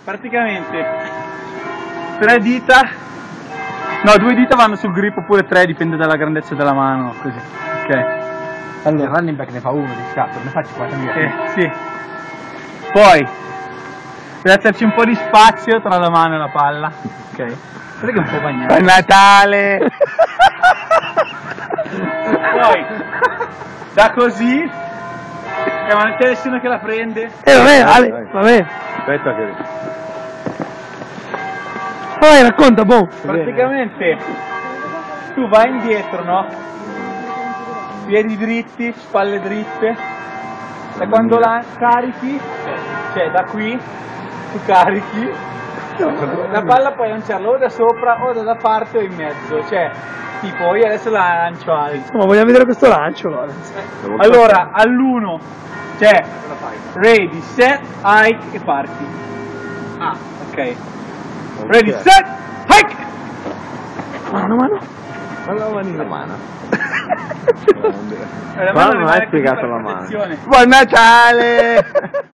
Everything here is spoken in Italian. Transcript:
Praticamente 3 dita, no 2 dita vanno sul grip oppure 3, dipende dalla grandezza della mano, così, ok? Allora, il running back ne fa uno di scatto, ne fa 50.000. Sì. Poi deve esserci un po' di spazio tra la mano e la palla, ok? Guarda che è un po' bagnato. È Natale! Poi da così, ma non c'è nessuno che la prende. Vabbè, Ale, vabbè. Aspetta che... Vai, racconta, boh. Praticamente tu vai indietro, no? Piedi dritti, spalle dritte, e quando la carichi, cioè da qui, tu carichi, la palla puoi lanciarla o da sopra o da parte o in mezzo, cioè tipo io adesso la lancio alto. Ma vogliamo vedere questo lancio, Lorenzo? Allora all'1 cioè ready, set, hike e parti. Ah, ok. Ready, set, hike! Mano. La manina mano. La Ma mano non rimane hai spiegato così per la mano. protezione. Buon Natale!